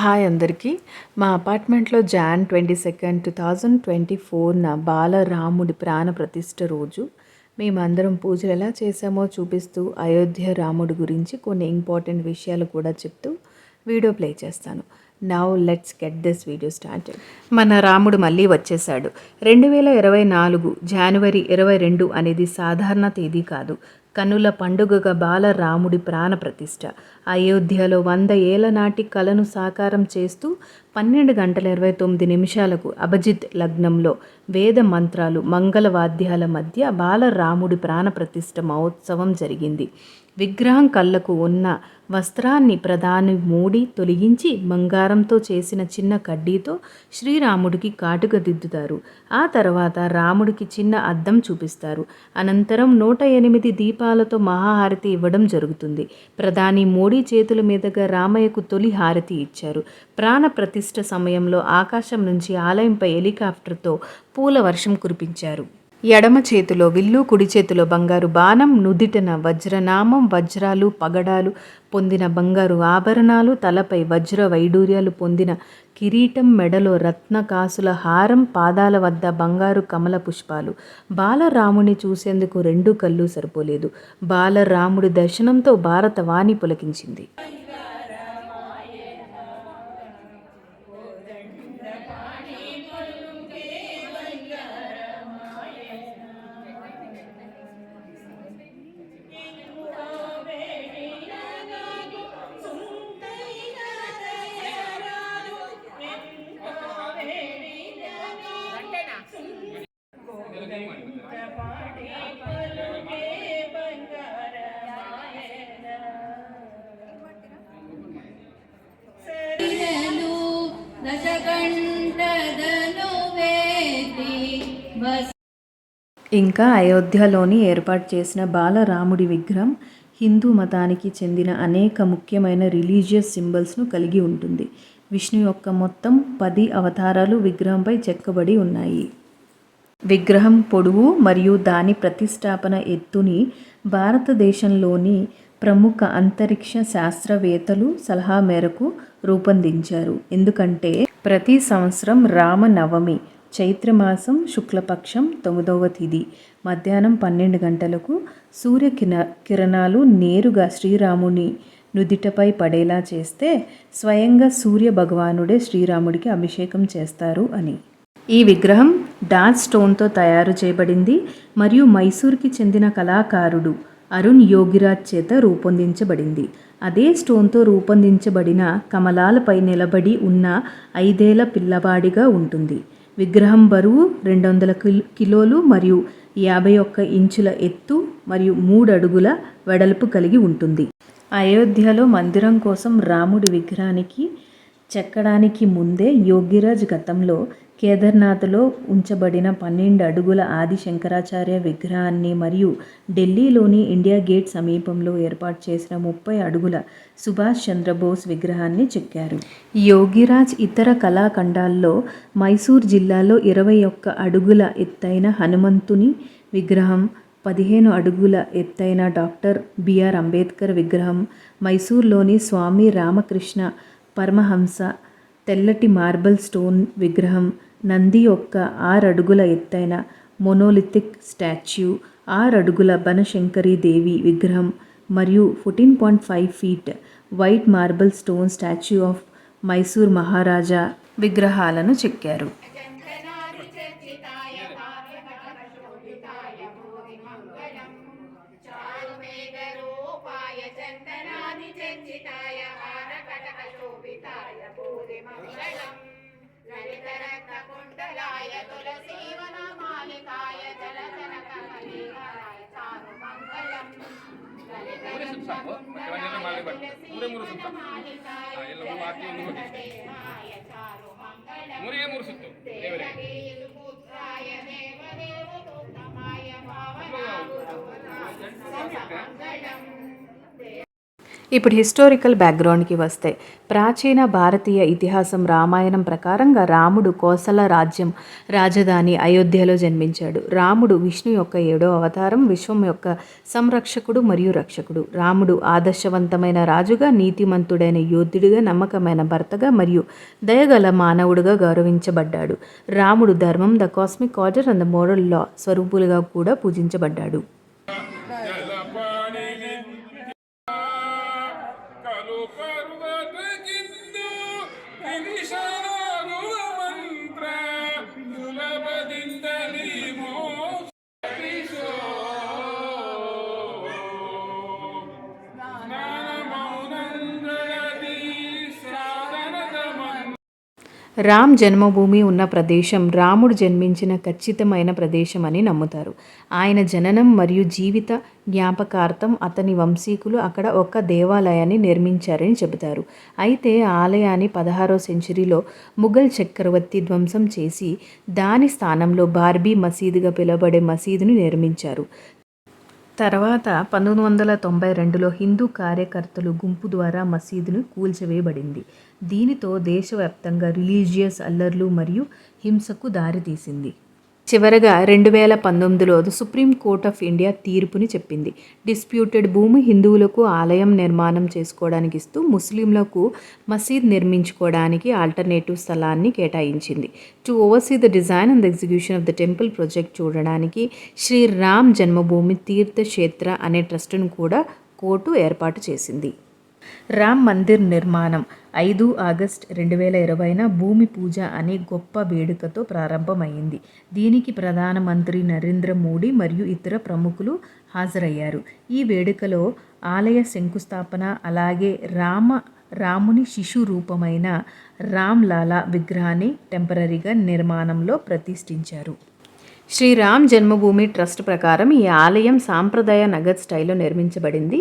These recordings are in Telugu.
హాయ్ అందరికీ. మా అపార్ట్మెంట్లో జాన్ 22, 2024న బాలరాముడి ప్రాణ ప్రతిష్ఠ రోజు మేమందరం పూజలు ఎలా చేశామో చూపిస్తూ అయోధ్య రాముడి గురించి కొన్ని ఇంపార్టెంట్ విషయాలు కూడా చెప్తూ వీడియో ప్లే చేస్తాను. Now let's get this video started. మన రాముడు మళ్ళీ వచ్చేశాడు. 2024 జనవరి 22 అనేది సాధారణ తేదీ కాదు, కనుల పండుగగా బాలరాముడి ప్రాణ ప్రతిష్ఠ. అయోధ్యలో 100 ఏళ్ల నాటి కలను సాకారం చేస్తూ 12 గంటల 29 నిమిషాలకు అభిజిత్ లగ్నంలో వేద మంత్రాలు, మంగళవాద్యాల మధ్య బాలరాముడి ప్రాణ ప్రతిష్ఠ మహోత్సవం జరిగింది. విగ్రహం కళ్ళకు ఉన్న వస్త్రాన్ని ప్రధాని మోడీ తొలగించి బంగారంతో చేసిన చిన్న కడ్డీతో శ్రీరాముడికి కాటుక దిద్దుతారు. ఆ తర్వాత రాముడికి చిన్న అద్దం చూపిస్తారు. అనంతరం 108 దీపాలతో మహాహారతి ఇవ్వడం జరుగుతుంది. ప్రధాని మోడీ చేతుల మీదుగా రామయ్యకు తొలి హారతి ఇచ్చారు. ప్రాణ ప్రతిష్ఠ సమయంలో ఆకాశం నుంచి ఆలయంపై హెలికాప్టర్తో పూల వర్షం కురిపించారు. ఎడమ చేతిలో విల్లు, కుడి చేతిలో బంగారు బాణం, నుదిటన వజ్రనామం, వజ్రాలు పగడాలు పొందిన బంగారు ఆభరణాలు, తలపై వజ్ర వైడూర్యాలు పొందిన కిరీటం, మెడలో రత్న కాసుల హారం, పాదాల వద్ద బంగారు కమల పుష్పాలు. బాలరాముని చూసేందుకు 2 కళ్ళు సరిపోలేదు. బాలరాముడి దర్శనంతో భారత వాణి పులకించింది. ఇంకా అయోధ్యలోని ఏర్పాటు చేసిన బాలరాముడి విగ్రహం హిందూ మతానికి చెందిన అనేక ముఖ్యమైన రిలీజియస్ సింబల్స్ను కలిగి ఉంటుంది. విష్ణు యొక్క మొత్తం 10 అవతారాలు విగ్రహంపై చెక్కబడి ఉన్నాయి. విగ్రహం పొడవు మరియు దాని ప్రతిష్టాపన ఎత్తుని భారతదేశంలోని ప్రముఖ అంతరిక్ష శాస్త్రవేత్తలు సలహా మేరకు రూపొందించారు. ఎందుకంటే ప్రతి సంవత్సరం రామనవమి చైత్రమాసం శుక్లపక్షం 9వ తిథి మధ్యాహ్నం 12 గంటలకు సూర్య కిరణాలు నేరుగా శ్రీరాముని నుదిటపై పడేలా చేస్తే స్వయంగా సూర్య భగవానుడే శ్రీరాముడికి అభిషేకం చేస్తారు అని. ఈ విగ్రహం డార్క్ స్టోన్తో తయారు చేయబడింది మరియు మైసూర్కి చెందిన కళాకారుడు అరుణ్ యోగిరాజ్ చేత రూపొందించబడింది. అదే స్టోన్తో రూపొందించబడిన కమలాలపై నిలబడి ఉన్న 5 ఏళ్ల పిల్లవాడిగా ఉంటుంది. విగ్రహం బరువు 200 కిలోలు మరియు 51 ఇంచుల ఎత్తు మరియు 3 అడుగుల వెడల్పు కలిగి ఉంటుంది. అయోధ్యలో మందిరం కోసం రాముడి విగ్రహానికి చెక్కడానికి ముందే యోగిరాజ్ గతంలో కేదార్నాథ్లో ఉంచబడిన 12 అడుగుల ఆది శంకరాచార్య విగ్రహాన్ని మరియు ఢిల్లీలోని ఇండియా గేట్ సమీపంలో ఏర్పాటు చేసిన 30 అడుగుల సుభాష్ చంద్రబోస్ విగ్రహాన్ని చెక్కారు. యోగిరాజ్ ఇతర కళాఖండాల్లో మైసూర్ జిల్లాలో 21 అడుగుల ఎత్తైన హనుమంతుని విగ్రహం, 15 అడుగుల ఎత్తైన డాక్టర్ బిఆర్ అంబేద్కర్ విగ్రహం, మైసూర్లోని స్వామి రామకృష్ణ పరమహంస తెల్లటి మార్బల్ స్టోన్ విగ్రహం, నంది యొక్క 6 అడుగుల ఎత్తైన మోనోలిథిక్ స్టాచ్యూ, 6 అడుగుల బనశంకరి దేవి విగ్రహం మరియు 14.5 feet white marble stone statue of Mysore Maharaja విగ్రహాలను చెక్కారు. ఇప్పుడు హిస్టారికల్ బ్యాక్గ్రౌండ్కి వస్తే ప్రాచీన భారతీయ ఇతిహాసం రామాయణం ప్రకారంగా రాముడు కోసల రాజ్యం రాజధాని అయోధ్యలో జన్మించాడు. రాముడు విష్ణు యొక్క 7వ అవతారం, విశ్వం యొక్క సంరక్షకుడు మరియు రక్షకుడు. రాముడు ఆదర్శవంతమైన రాజుగా, నీతిమంతుడైన యోధుడిగా, నమ్మకమైన భర్తగా మరియు దయగల మానవుడిగా గౌరవించబడ్డాడు. రాముడు ధర్మం, the cosmic order and the moral law స్వరూపులుగా కూడా పూజించబడ్డాడు. రామ్ జన్మభూమి ఉన్న ప్రదేశం రాముడు జన్మించిన ఖచ్చితమైన ప్రదేశం అని నమ్ముతారు. ఆయన జననం మరియు జీవిత జ్ఞాపకార్థం అతని వంశీకులు అక్కడ ఒక దేవాలయాన్ని నిర్మించారని చెబుతారు. అయితే ఆలయాన్ని 16వ సెంచరీలో ముఘల్ చక్రవర్తి ధ్వంసం చేసి దాని స్థానంలో బార్బీ మసీదుగా పిలువబడే మసీదును నిర్మించారు. తర్వాత 1992లో హిందూ కార్యకర్తలు గుంపు ద్వారా మసీదును కూల్చివేయబడింది. దీనితో దేశవ్యాప్తంగా రిలీజియస్ అల్లర్లు మరియు హింసకు దారితీసింది. చివరగా 2019లో సుప్రీం కోర్ట్ ఆఫ్ ఇండియా తీర్పుని చెప్పింది. డిస్ప్యూటెడ్ భూమి హిందువులకు ఆలయం నిర్మాణం చేసుకోవడానికి ఇస్తూ ముస్లింలకు మసీద్ నిర్మించుకోవడానికి ఆల్టర్నేటివ్ స్థలాన్ని కేటాయించింది. To overseas the design and the execution of the temple project చూడడానికి శ్రీ రామ్ జన్మభూమి తీర్థక్షేత్ర అనే ట్రస్టును కూడా కోర్టు ఏర్పాటు చేసింది. రామ్ మందిర్ నిర్మాణం 5 ఆగస్టు 2020న భూమి పూజ అనే గొప్ప వేడుకతో ప్రారంభమైంది. దీనికి ప్రధానమంత్రి నరేంద్ర మోడీ మరియు ఇతర ప్రముఖులు హాజరయ్యారు. ఈ వేడుకలో ఆలయ శంకుస్థాపన, అలాగే రాముని శిశు రూపమైన రామ్ లాలా విగ్రహాన్ని టెంపరరీగా నిర్మాణంలో ప్రతిష్ఠించారు. శ్రీరామ్ జన్మభూమి ట్రస్ట్ ప్రకారం ఈ ఆలయం సాంప్రదాయ నగర్ స్టైల్లో నిర్మించబడింది.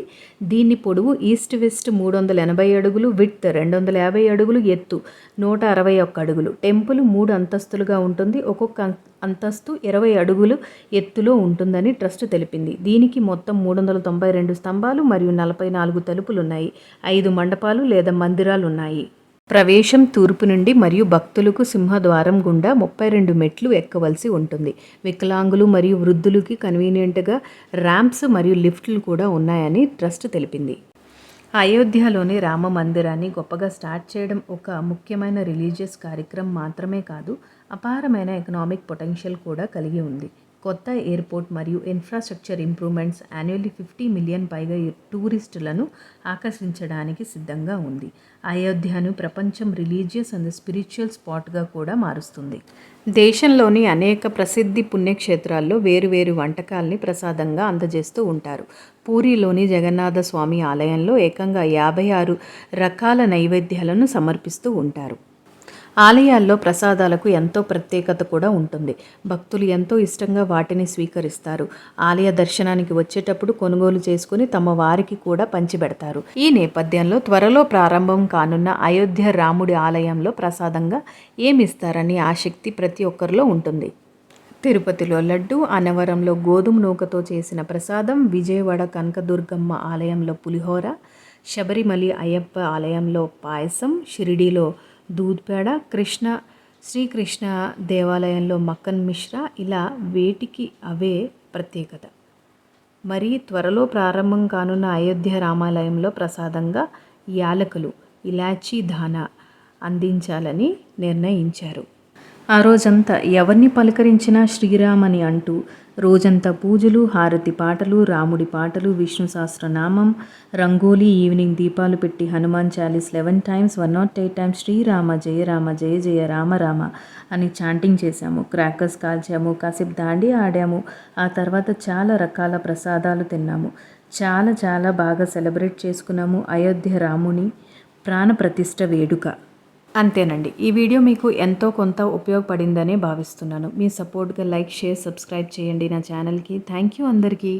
దీని పొడవు ఈస్ట్ వెస్ట్ 380 అడుగులు, విడ్త్ 250 అడుగులు, ఎత్తు 161 అడుగులు. టెంపుల్ 3 అంతస్తులుగా ఉంటుంది. ఒక్కొక్క అంతస్తు 20 అడుగులు ఎత్తులో ఉంటుందని ట్రస్ట్ తెలిపింది. దీనికి మొత్తం 392 స్తంభాలు మరియు 44 తలుపులున్నాయి. 5 మండపాలు లేదా మందిరాలు ఉన్నాయి. ప్రవేశం తూర్పు నుండి మరియు భక్తులకు సింహద్వారం గుండా 32 మెట్లు ఎక్కవలసి ఉంటుంది. వికలాంగులు మరియు వృద్ధులకి కన్వీనియంట్గా ర్యాంప్స్ మరియు లిఫ్ట్లు కూడా ఉన్నాయని ట్రస్ట్ తెలిపింది. అయోధ్యలోని రామ మందిరాన్ని గొప్పగా స్టార్ట్ చేయడం ఒక ముఖ్యమైన రిలీజియస్ కార్యక్రమం మాత్రమే కాదు, అపారమైన ఎకనామిక్ పొటెన్షియల్ కూడా కలిగి ఉంది. కొత్త ఎయిర్పోర్ట్ మరియు ఇన్ఫ్రాస్ట్రక్చర్ ఇంప్రూవ్మెంట్స్ యాన్యువల్లీ 50 మిలియన్ పైగా టూరిస్టులను ఆకర్షించడానికి సిద్ధంగా ఉంది. అయోధ్యను ప్రపంచం రిలీజియస్ అండ్ స్పిరిచువల్ స్పాట్గా కూడా మారుస్తుంది. దేశంలోని అనేక ప్రసిద్ధి పుణ్యక్షేత్రాల్లో వేరువేరు వంటకాల్ని ప్రసాదంగా అందజేస్తూ ఉంటారు. పూరిలోని జగన్నాథ స్వామి ఆలయంలో ఏకంగా 56 రకాల నైవేద్యాలను సమర్పిస్తూ ఉంటారు. ఆలయాల్లో ప్రసాదాలకు ఎంతో ప్రత్యేకత కూడా ఉంటుంది. భక్తులు ఎంతో ఇష్టంగా వాటిని స్వీకరిస్తారు. ఆలయ దర్శనానికి వచ్చేటప్పుడు కొనుగోలు చేసుకుని తమ వారికి కూడా పంచిపెడతారు. ఈ నేపథ్యంలో త్వరలో ప్రారంభం కానున్న అయోధ్య రాముడి ఆలయంలో ప్రసాదంగా ఏమిస్తారని ఆసక్తి ప్రతి ఒక్కరిలో ఉంటుంది. తిరుపతిలో లడ్డు, అన్నవరంలో గోధుమ నూకతో చేసిన ప్రసాదం, విజయవాడ కనకదుర్గమ్మ ఆలయంలో పులిహోర, శబరిమల అయ్యప్ప ఆలయంలో పాయసం, షిరిడీలో దూద్ పేడ, శ్రీకృష్ణ దేవాలయంలో మక్కన్ మిశ్రా, ఇలా వేటికి అవే ప్రత్యేకత. మరి త్వరలో ప్రారంభం కానున్న అయోధ్య రామాలయంలో ప్రసాదంగా యాలకులు, ఇలాచీ దానా అందించాలని నిర్ణయించారు. ఆ రోజంతా ఎవరిని పలకరించినా శ్రీరామని అంటూ రోజంతా పూజలు, హారతి పాటలు, రాముడి పాటలు, విష్ణు సహస్రనామం, రంగోలీ, ఈవినింగ్ దీపాలు పెట్టి హనుమాన్ చాలీస్ 11 times 108 times శ్రీరామ జయ రామ జయ జయ రామ రామ అని చాంటింగ్ చేశాము. క్రాకర్స్ కాల్చాము, కాసేపు దాండి ఆడాము. ఆ తర్వాత చాలా రకాల ప్రసాదాలు తిన్నాము. చాలా చాలా బాగా సెలబ్రేట్ చేసుకున్నాము అయోధ్య రాముని ప్రాణప్రతిష్ఠ వేడుక. అంతేనండి. ఈ వీడియో మీకు ఎంతో కొంత ఉపయోగపడిందనే భావిస్తున్నాను. మీ సపోర్ట్గా లైక్, షేర్, సబ్స్క్రైబ్ చేయండి నా ఛానల్కి. థ్యాంక్ యూ అందరికీ.